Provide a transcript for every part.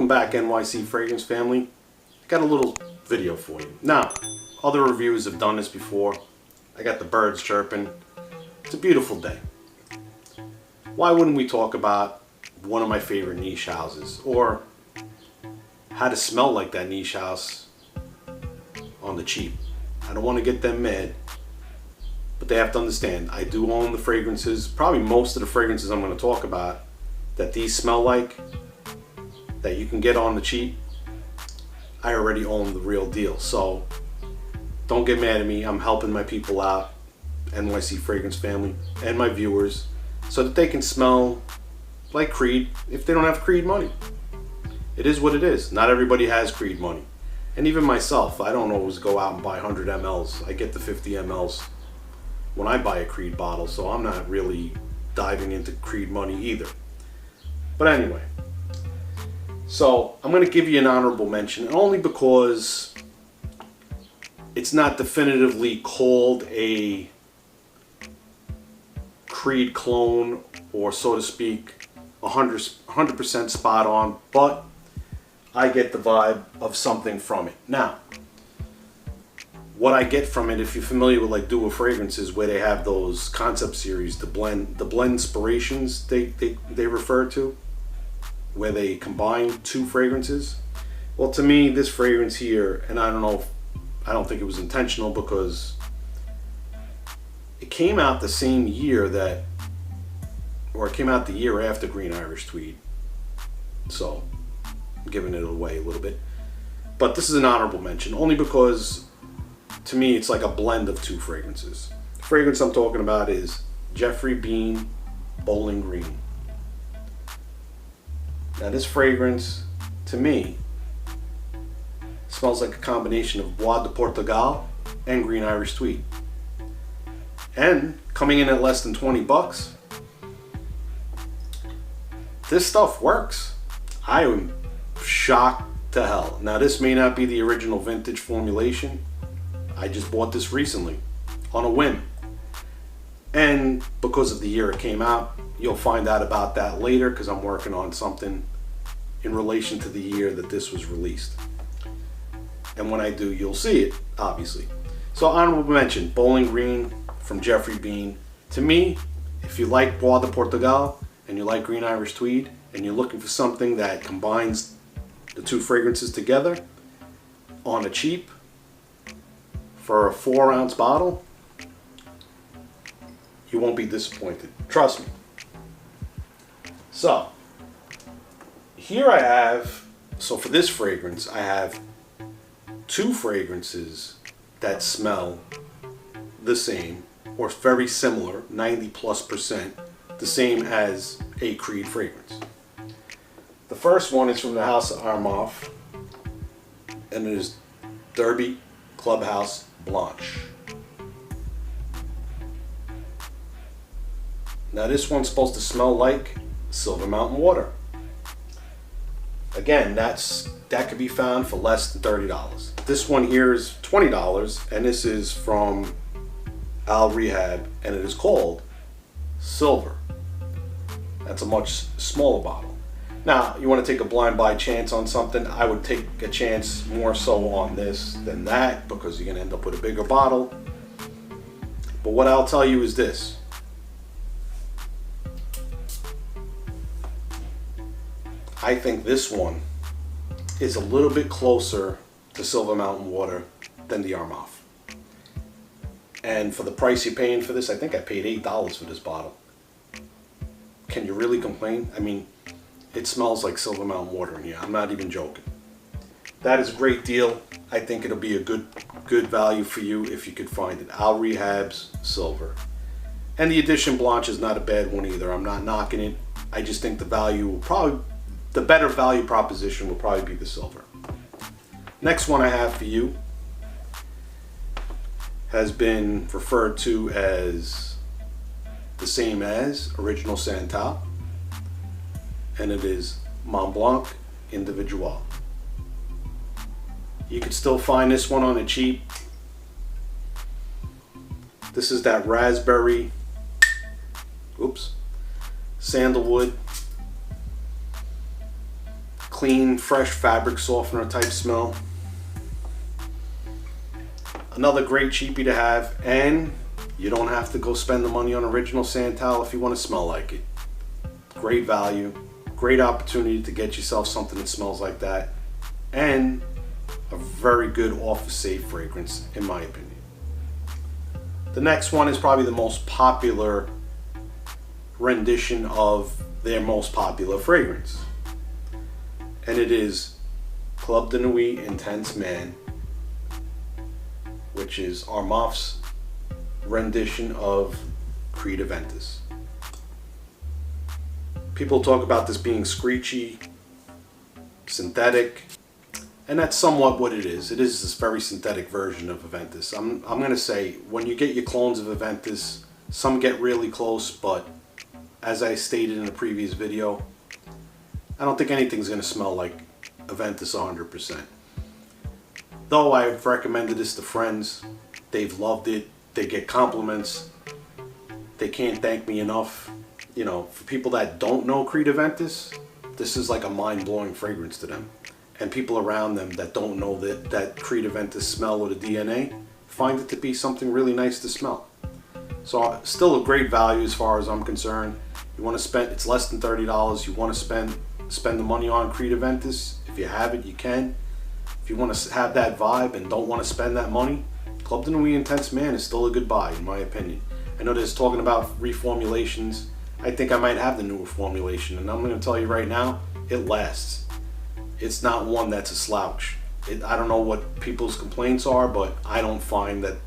Welcome back, NYC Fragrance family. I got a little video for you. Now, other reviewers have done this before. I got the birds chirping. It's a beautiful day. Why wouldn't we talk about one of my favorite niche houses, or how to smell like that niche house on the cheap? I don't want to get them mad, but they have to understand I do own the fragrances, probably most of the fragrances I'm going to talk about that these smell like, that you can get on the cheap. I already own the real deal, so don't get mad at me. I'm helping my people out, NYC Fragrance family, and my viewers, so that they can smell like Creed if they don't have Creed money. It is what it is. Not everybody has Creed money. And even myself, I don't always go out and buy 100 mLs. I get the 50 mLs when I buy a Creed bottle, so I'm not really diving into Creed money either. But anyway, so I'm going to give you an honorable mention, only because it's not definitively called a Creed clone, or so to speak 100% spot on, but I get the vibe of something from it. Now, what I get from it, if you're familiar with like Duo Fragrances, where they have those concept series, the blend inspirations they refer to, where they combine two fragrances. Well, to me, this fragrance here, and I don't think it was intentional, because it came out the same year that, or it came out the year after Green Irish Tweed. So, I'm giving it away a little bit. But this is an honorable mention, only because to me it's like a blend of two fragrances. The fragrance I'm talking about is Geoffrey Beene Bowling Green. Now this fragrance, to me, smells like a combination of Bois de Portgual and Green Irish Tweed. And coming in at less than 20 bucks, this stuff works. I am shocked to hell. Now this may not be the original vintage formulation. I just bought this recently on a whim. And because of the year it came out, you'll find out about that later, because I'm working on something in relation to the year that this was released. And when I do, you'll see it, obviously. So honorable mention, Bowling Green from Geoffrey Beene. To me, if you like Bois de Portugal and you like Green Irish Tweed, and you're looking for something that combines the two fragrances together on a cheap for a 4-ounce bottle, you won't be disappointed. Trust me. So, here I have, so for this fragrance, I have two fragrances that smell the same, or very similar, 90+%, the same as a Creed fragrance. The first one is from the house of Armaf, and it is Derby Clubhouse Blanche. Now this one's supposed to smell like Silver Mountain water. Again, that could be found for less than $30. This one here is $20, and this is from Rehab, and it is called Silver. That's a much smaller bottle. Now, you want to take a blind buy chance on something, I would take a chance more so on this than that, because you're going to end up with a bigger bottle. But what I'll tell you is this. I think this one is a little bit closer to Silver Mountain water than the Armaf. And for the price you're paying for this, I think I paid $8 for this bottle. Can you really complain? I mean, it smells like Silver Mountain water in here. I'm not even joking. That is a great deal. I think it'll be a good value for you if you could find it. Rehab's Silver. And the Edition Blanche is not a bad one either. I'm not knocking it. I just think the value will probably, the better value proposition will probably be the Silver. Next one I have for you has been referred to as the same as original Santal, and it is Mont Blanc Individuel. You could still find this one on the cheap. This is that raspberry, sandalwood, clean, fresh fabric softener type smell. Another great cheapie to have, and you don't have to go spend the money on original Santal if you want to smell like it. Great value, great opportunity to get yourself something that smells like that, and a very good office safe fragrance in my opinion. The next one is probably the most popular rendition of their most popular fragrance, and it is Club de Nuit Intense Man, which is Armaf's rendition of Creed Aventus. People talk about this being screechy, synthetic, and that's somewhat what it is. It is this very synthetic version of Aventus. I'm gonna say, when you get your clones of Aventus, some get really close, but as I stated in a previous video, I don't think anything's gonna smell like Aventus 100%. Though I've recommended this to friends, they've loved it, they get compliments, they can't thank me enough. You know, for people that don't know Creed Aventus, this is like a mind-blowing fragrance to them. And people around them that don't know that Creed Aventus smell or the DNA find it to be something really nice to smell. So still a great value as far as I'm concerned. You want to spend, it's less than $30. You want to spend the money on Creed Aventus. If you have it, you can. If you want to have that vibe and don't want to spend that money, Club de Nuit Intense Man is still a good buy in my opinion. I know there's talking about reformulations. I think I might have the newer formulation, and I'm going to tell you right now, it lasts. It's not one that's a slouch. I don't know what people's complaints are, but I don't find that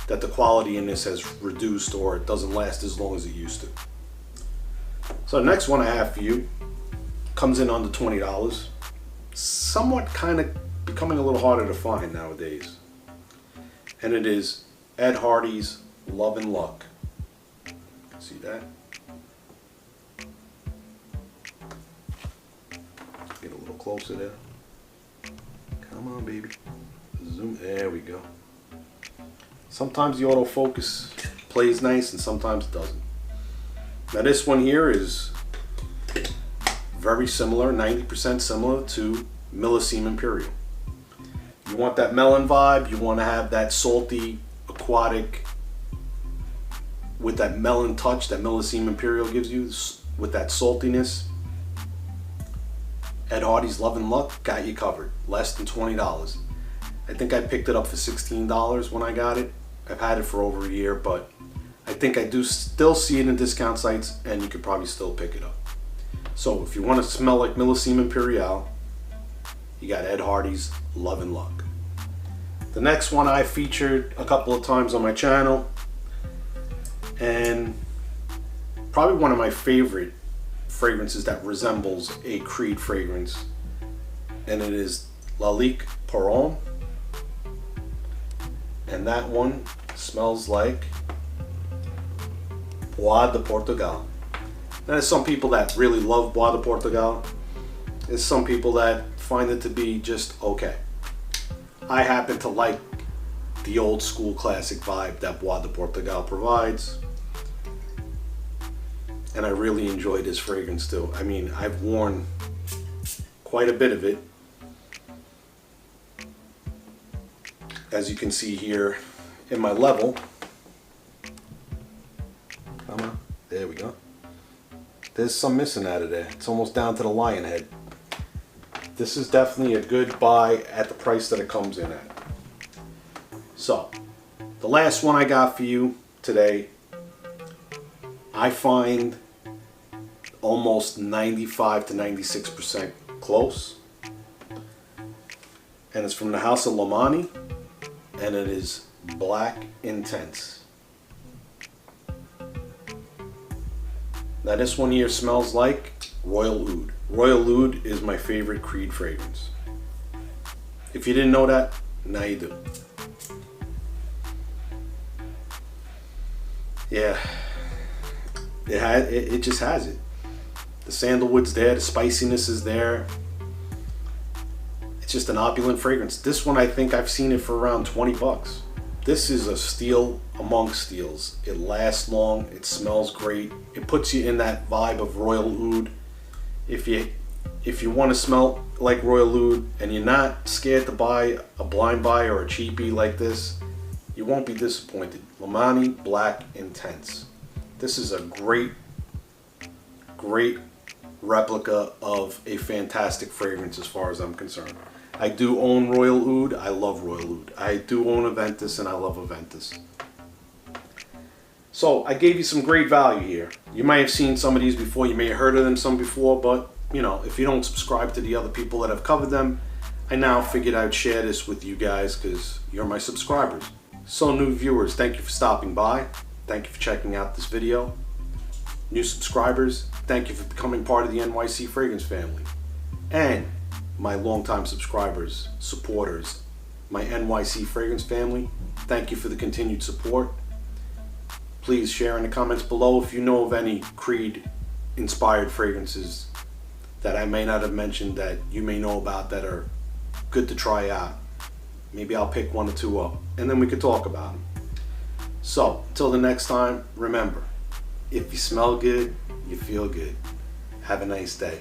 that the quality in this has reduced or it doesn't last as long as it used to. So the next one I have for you comes in under $20. Somewhat kind of becoming a little harder to find nowadays. And it is Ed Hardy's Love and Luck. See that? Get a little closer there. Come on, baby. Zoom. There we go. Sometimes the autofocus plays nice and sometimes it doesn't. Now this one here is very similar, 90% similar to Millesime Imperial. You want that melon vibe, you want to have that salty, aquatic, with that melon touch that Millesime Imperial gives you, with that saltiness. Ed Hardy's Love and Luck got you covered. Less than $20. I think I picked it up for $16 when I got it. I've had it for over a year, but I think I do still see it in discount sites, and you could probably still pick it up. So if you want to smell like Millesime Imperial, you got Ed Hardy's Love and Luck. The next one I featured a couple of times on my channel, and probably one of my favorite fragrances that resembles a Creed fragrance, and it is Lalique Parole, and that one smells like Bois de Portgual. Now, there's some people that really love Bois de Portgual. There's some people that find it to be just okay. I happen to like the old school classic vibe that Bois de Portgual provides, and I really enjoy this fragrance too. I mean, I've worn quite a bit of it. As you can see here in my level. Come on, there we go. There's some missing out of there. It's almost down to the lion head. This is definitely a good buy at the price that it comes in at. So, the last one I got for you today, I find almost 95 to 96% close. And it's from the house of Lomani, and it is Black Intense. Now this one here smells like Royal Oud. Royal Oud is my favorite Creed fragrance. If you didn't know that, now you do. Yeah, it just has it. The sandalwood's there, the spiciness is there. It's just an opulent fragrance. This one, I think I've seen it for around 20 bucks. This is a steal amongst steals. It lasts long, it smells great. It puts you in that vibe of Royal Oud. If you if you want to smell like Royal Oud and you're not scared to buy a blind buy or a cheapie like this, you won't be disappointed. Lomani Black Intense. This is a great replica of a fantastic fragrance as far as I'm concerned. I do own Royal Oud. I love Royal Oud. I do own Aventus, and I love Aventus. So I gave you some great value here. You might have seen some of these before. You may have heard of them some before, but you know, if you don't subscribe to the other people that have covered them, I now figured I'd share this with you guys because you're my subscribers. So new viewers, thank you for stopping by. Thank you for checking out this video. New subscribers, thank you for becoming part of the NYC Fragrance family. And my longtime subscribers, supporters, my NYC Fragrance family, thank you for the continued support. Please share in the comments below if you know of any Creed inspired fragrances that I may not have mentioned that you may know about that are good to try out. Maybe I'll pick one or two up and then we could talk about them. So until the next time, remember, if you smell good, you feel good. Have a nice day.